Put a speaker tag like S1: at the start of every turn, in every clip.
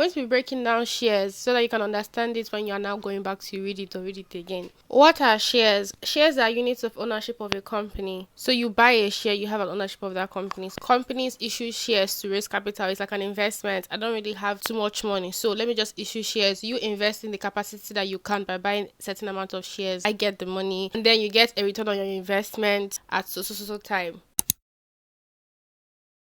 S1: going to be breaking down shares so that you can understand it when you are now going back to read it or read it again. What are shares? Shares are units of ownership of a company. So you buy a share, you have an ownership of that company. Companies issue shares to raise capital. It's like an investment. I don't really have too much money, so let me just issue shares. You invest in the capacity that you can by buying a certain amount of shares. I get the money, and then you get a return on your investment at so time.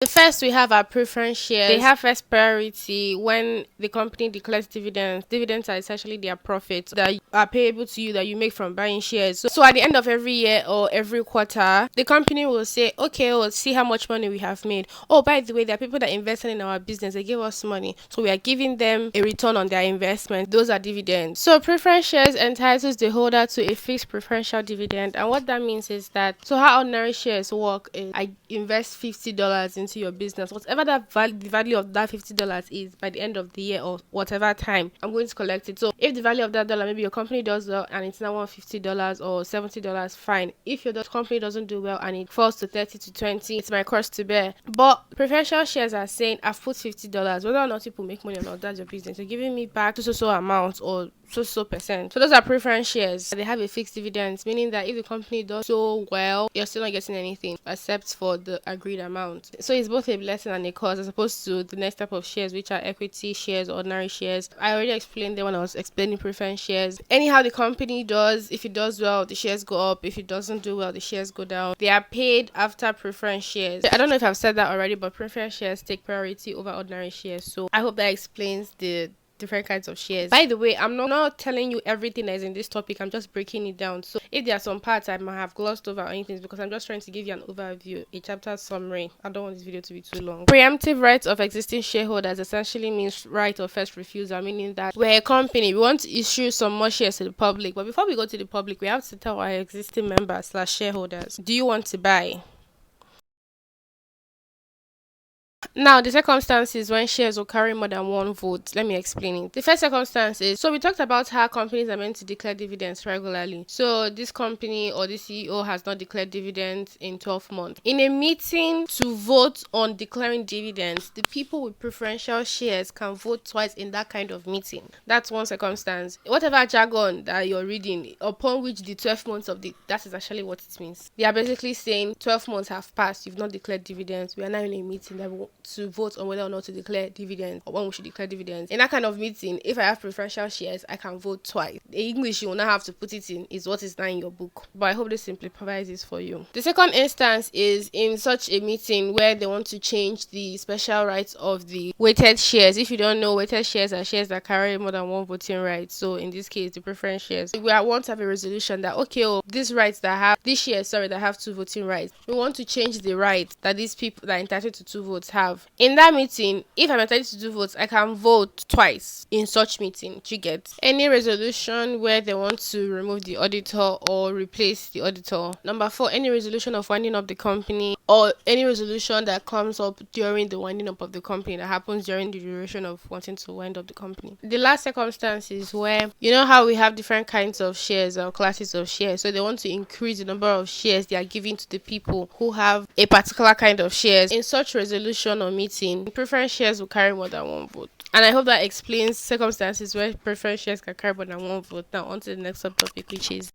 S1: The first, we have our preference shares. They have first priority when the company declares dividends. Dividends are essentially their profits that are payable to you that you make from buying shares. So at the end of every year or every quarter, the company will say, okay, we'll see how much money we have made. Oh, by the way, there are people that invested in our business. They gave us money. So we are giving them a return on their investment. Those are dividends. So preference shares entitles the holder to a fixed preferential dividend. And what that means is that, so how ordinary shares work is I invest $50 into your business. Whatever the value of that $50 is by the end of the year or whatever time, I'm going to collect it. So if the value of that dollar, maybe your company does well and it's now $150 or $70, fine. If your company doesn't do well and it falls to 30 to 20, it's my cross to bear. But preferential shares are saying I've put $50, whether or not people make money or not, that's your business. You're giving me back so amount or so percent. So those are preference shares. They have a fixed dividend, meaning that if the company does so well, you're still not getting anything except for the agreed amount. So it's both a blessing and a curse, as opposed to the next type of shares, which are equity shares, ordinary shares. I already explained them when I was explaining preference shares. Anyhow the company does, if it does well, the shares go up. If it doesn't do well, the shares go down. They are paid after preference shares. I don't know if I've said that already, but preference shares take priority over ordinary shares. So I hope that explains the different kinds of shares. By the way, I'm not telling you everything that is in this topic. I'm just breaking it down. So if there are some parts I might have glossed over or anything, because I'm just trying to give you an overview, a chapter summary. I don't want this video to be too long. Preemptive rights of existing shareholders essentially means right of first refusal, meaning that we're a company, we want to issue some more shares to the public, but before we go to the public, we have to tell our existing members / shareholders, do you want to buy? Now, the circumstances when shares will carry more than one vote. Let me explain it. The first circumstance is, so we talked about how companies are meant to declare dividends regularly. So this company or the CEO has not declared dividends in 12 months. In a meeting to vote on declaring dividends, the people with preferential shares can vote twice in that kind of meeting. That's one circumstance. Whatever jargon that you're reading, upon which the 12 months of that is actually what it means. They are basically saying 12 months have passed, you've not declared dividends. We are now in a meeting that to vote on whether or not to declare dividends or when we should declare dividends. In that kind of meeting, if I have preferential shares, I can vote twice. The English you will not have to put it in is what is now in your book. But I hope this simplifies this for you. The second instance is in such a meeting where they want to change the special rights of the weighted shares. If you don't know, weighted shares are shares that carry more than one voting right. So in this case, the preference shares. We want to have a resolution that, okay, these shares that have two voting rights. We want to change the right that these people that are entitled to two votes have. In that meeting, if I'm entitled to 2 votes, I can vote twice in such meeting. Do you get? Any resolution where they want to remove the auditor or replace the auditor. Number 4, any resolution of winding up the company or any resolution that comes up during the winding up of the company that happens during the duration of wanting to wind up the company. The last circumstance is where, you know how we have different kinds of shares or classes of shares. So they want to increase the number of shares they are giving to the people who have a particular kind of shares. In such resolution or meeting, preference shares will carry more than one vote. And I hope that explains circumstances where preference shares can carry more than one vote. Now on to the next subtopic, which is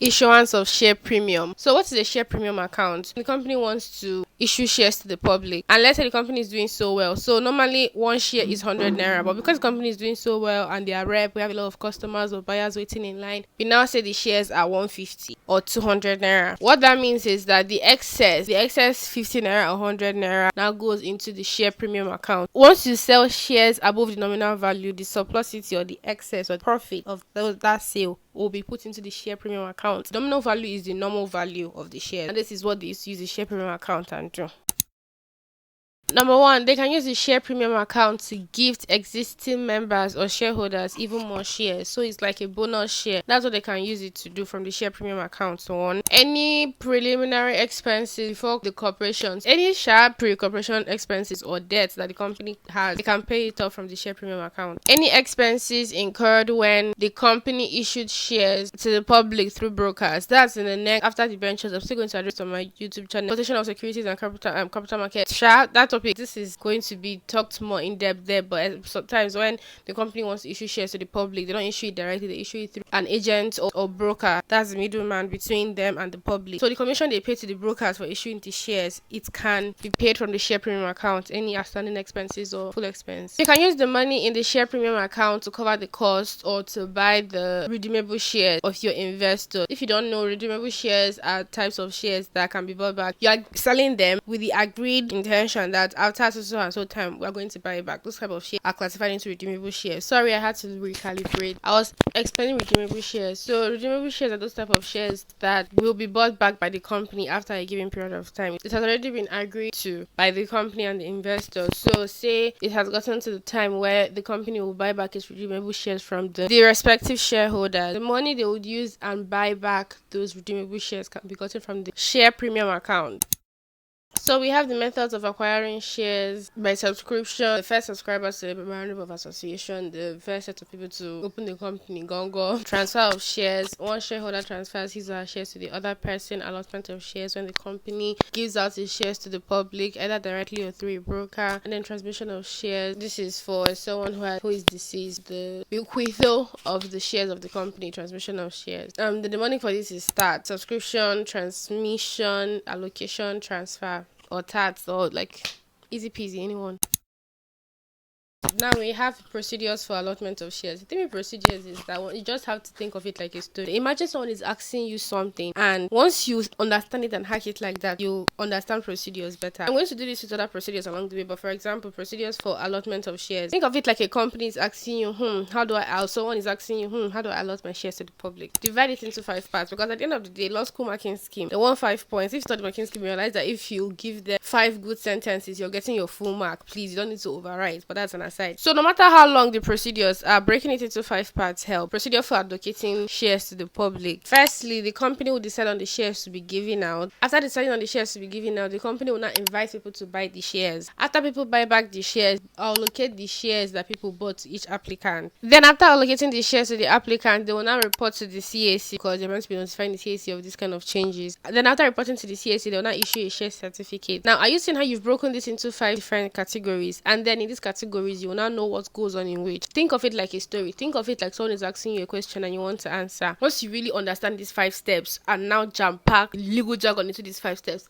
S1: issuance of share premium. So what is a share premium account? The company wants to issue shares to the public, and let's say the company is doing so well. So normally one share is 100 naira, but because the company is doing so well and they are rep, we have a lot of customers or buyers waiting in line, we now say the shares are 150 or 200 naira. What that means is that the excess 50 naira or 100 naira now goes into the share premium account. Once you sell shares above the nominal value, the surplusity or the excess or profit of that sale will be put into the share premium account. The nominal value is the normal value of the share, and this is what they use the share premium account and do. Number 1, they can use the share premium account to gift existing members or shareholders even more shares. So it's like a bonus share. That's what they can use it to do from the share premium account. So on any preliminary expenses before the corporations, any pre-corporation expenses or debts that the company has, they can pay it off from the share premium account. Any expenses incurred when the company issued shares to the public through brokers, that's in the next after debentures. I'm still going to address on my YouTube channel. Quotation of securities and capital market. That topic topic. This is going to be talked more in depth there, but sometimes when the company wants to issue shares to the public, they don't issue it directly, they issue it through an agent or broker. That's the middleman between them and the public. So the commission they pay to the brokers for issuing the shares, it can be paid from the share premium account, any outstanding expenses or full expense. You can use the money in the share premium account to cover the cost or to buy the redeemable shares of your investor. If you don't know, redeemable shares are types of shares that can be bought back. You are selling them with the agreed intention that after so and so time we are going to buy it back. Those type of shares are classified into redeemable shares. Sorry, I had to recalibrate. I was explaining redeemable shares. So redeemable shares are those type of shares that will be bought back by the company after a given period of time. It has already been agreed to by the company and the investor. So say it has gotten to the time where the company will buy back its redeemable shares from the respective shareholders. The money they would use and buy back those redeemable shares can be gotten from the share premium account. So we have the methods of acquiring shares by subscription. The first subscribers to the memorandum of association, the first set of people to open the company, gongo. Transfer of shares. One shareholder transfers his or her shares to the other person. Allotment of shares when the company gives out its shares to the public, either directly or through a broker. And then transmission of shares. This is for someone who is deceased. The bequeathal of the shares of the company. Transmission of shares. The mnemonic for this is start, subscription, transmission, allocation, transfer. Or tats, or like easy peasy, anyone. Now we have procedures for allotment of shares. The thing with procedures is that you just have to think of it like a story. Imagine someone is asking you something, and once you understand it and hack it like that, you understand procedures better. I'm going to do this with other procedures along the way, but for example, procedures for allotment of shares. Think of it like a company is asking you, how do I someone is asking you, how do I allot my shares to the public? Divide it into 5 parts, because at the end of the day, law school marking scheme, they want 5 points. If you study marking scheme, you realize that if you give them 5 good sentences, you're getting your full mark. Please, you don't need to overwrite, but that's an aside. So no matter how long the procedures are, breaking it into 5 parts help. Procedure for allocating shares to the public. Firstly, the company will decide on the shares to be given out. After deciding on the shares to be given out, the company will now invite people to buy the shares. After people buy back the shares, allocate the shares that people bought to each applicant. Then after allocating the shares to the applicant, they will now report to the CAC, because they're meant to be notifying the CAC of this kind of changes. Then after reporting to the CAC, they will now issue a share certificate. Now, are you seeing how you've broken this into 5 different categories? And then in these categories, you will now know what goes on in which. Think of it like a story. Think of it like someone is asking you a question and you want to answer. Once you really understand these 5 steps and now jam pack legal jargon into these 5 steps,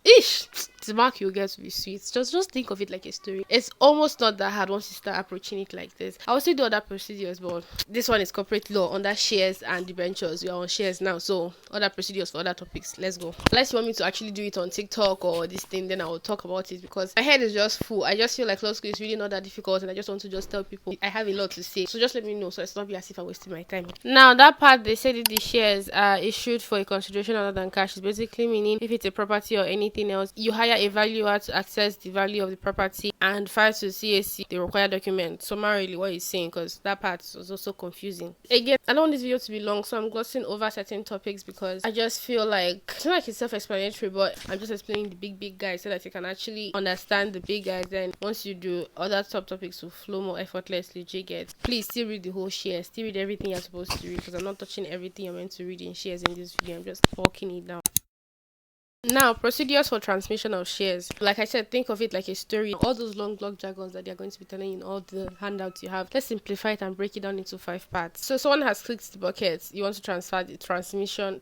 S1: the mark you get to be sweet. Just think of it like a story. It's almost not that hard once you start approaching it like this. I will still do other procedures, but this one is corporate law under shares and debentures. We are on shares now, so other procedures for other topics. Let's go. Unless you want me to actually do it on TikTok or this thing, then I will talk about it, because my head is just full. I just feel like law school is really not that difficult, and I just want to just tell people I have a lot to say. So just let me know, so it's not be as if I'm wasting my time. Now that part, they said that the shares are issued for a consideration other than cash. Is basically meaning if it's a property or anything else, you hire a valuer to access the value of the property and file to CAC the required document. Summarily, what he's saying, because that part was also confusing. Again, I don't want this video to be long, so I'm glossing over certain topics because I just feel like it's not like it's self-explanatory, but I'm just explaining the big guys so that you can actually understand the big guys. Then once you do, other topics will flow more effortlessly. Get. Please still read the whole share, still read everything you're supposed to read, because I'm not touching everything you're meant to read in shares in this video. I'm just walking it down. Now, procedures for transmission of shares. Like I said, think of it like a story. All those long blog jargons that they're going to be telling you in all the handouts you have. Let's simplify it and break it down into 5 parts. So someone has clicked the bucket. You want to transfer the transmission.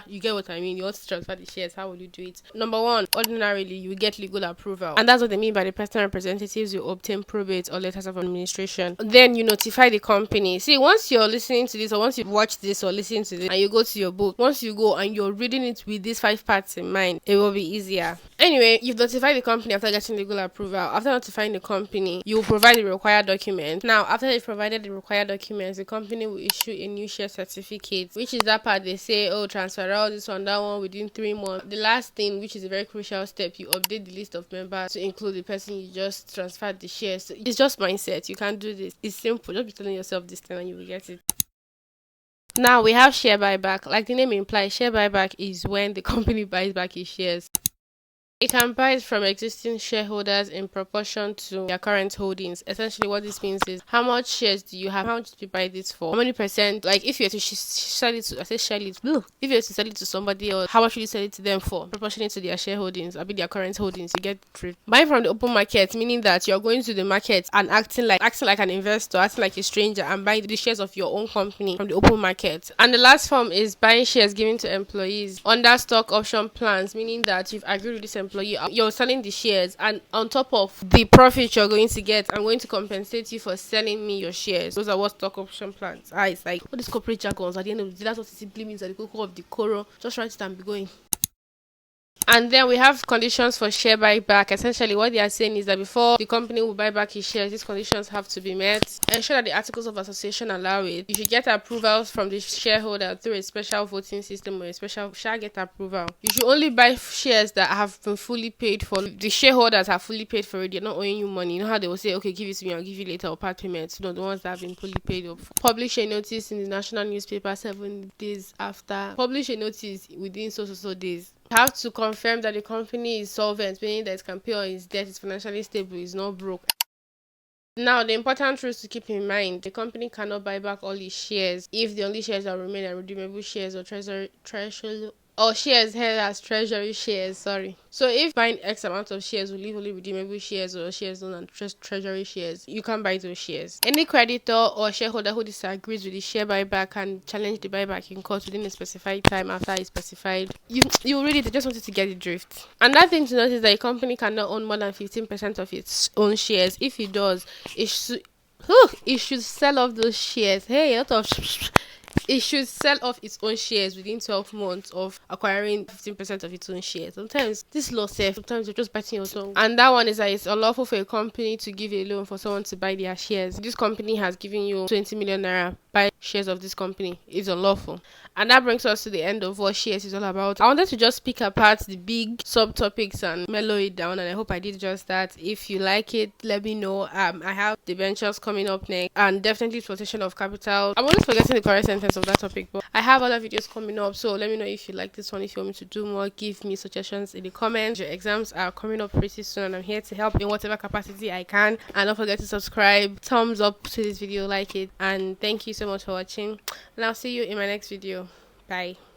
S1: You get what I mean. You want to transfer the shares. How will you do it? Number 1, ordinarily, you get legal approval. And that's what they mean by the personal representatives. You obtain probate or letters of administration. Then you notify the company. See, once you're listening to this, or once you watch this or listen to this, and you go to your book, once you go and you're reading it with these 5 parts in mind, it will be easier. Anyway, you've notified the company after getting legal approval. After notifying the company, you will provide the required document. Now, after they've provided the required documents, the company will issue a new share certificate, which is that part they say, transfer all this one, that one within 3 months. The last thing, which is a very crucial step, you update the list of members to include the person you just transferred the shares. So it's just mindset. You can't do this. It's simple. Just be telling yourself this thing and you will get it. Now we have share buyback. Like the name implies, share buyback is when the company buys back its shares. It can buy it from existing shareholders in proportion to their current holdings. Essentially, what this means is how much shares do you have? How much do you buy this for? How many percent? Like if you were to sell it to, I say sell it. Ugh. If you were to sell it to somebody else, how much will you sell it to them for? Proportionate to their shareholdings, I mean their current holdings. You get free. Buying from the open market, meaning that you're going to the market and acting like an investor, acting like a stranger, and buying the shares of your own company from the open market. And the last form is buying shares given to employees under stock option plans, meaning that you've agreed with this employee, you're selling the shares, and on top of the profit you're going to get, I'm going to compensate you for selling me your shares. Those are what stock option plans are. It's like all these corporate jargons. At the end of the day, that's what it simply means at the cocoa of the coro. Just write it and be going. And then we have conditions for share buyback. Essentially, what they are saying is that before the company will buy back his shares, these conditions have to be met. Ensure that the articles of association allow it. You should get approvals from the shareholder through a special voting system or a special shall get approval. You should only buy shares that have been fully paid for. The shareholders have fully paid for it. They're not owing you money. You know how they will say, okay, give it to me, I'll give you later, or part payments. No, the ones that have been fully paid off. Publish a notice in the national newspaper 7 days after. Publish a notice within so days. Have to confirm that the company is solvent, meaning that it can pay all its debt, is financially stable, is not broke. Now, the important rules to keep in mind: the company cannot buy back all its shares if the only shares that remain are redeemable shares or treasury or shares held as treasury shares. So if buying X amount of shares will leave only redeemable shares or shares known as treasury shares, you can buy those shares. Any creditor or shareholder who disagrees with the share buyback can challenge the buyback in court within a specified time after it's specified. You read it, I just wanted to get the drift. Another thing to note is that a company cannot own more than 15% of its own shares. If it does, it should sell off those shares. Hey, a lot of it should sell off its own shares within 12 months of acquiring 15% of its own shares. Sometimes this law says, sometimes you're just biting your tongue. And that one is that it's unlawful for a company to give a loan for someone to buy their shares. This company has given you 20 million naira, buy shares of this company. It's unlawful. And that brings us to the end of what shares is all about. I wanted to just pick apart the big subtopics and mellow it down, and I hope I did just that. If you like it, let me know. I have debentures coming up next, and definitely exploitation of capital. I'm always forgetting the correct sentence of that topic, but I have other videos coming up, so let me know if you like this one. If you want me to do more, give me suggestions in the comments. Your exams are coming up pretty soon, and I'm here to help in whatever capacity I can. And don't forget to subscribe, thumbs up to this video, like it, and thank you so much for watching, and I'll see you in my next video. Bye.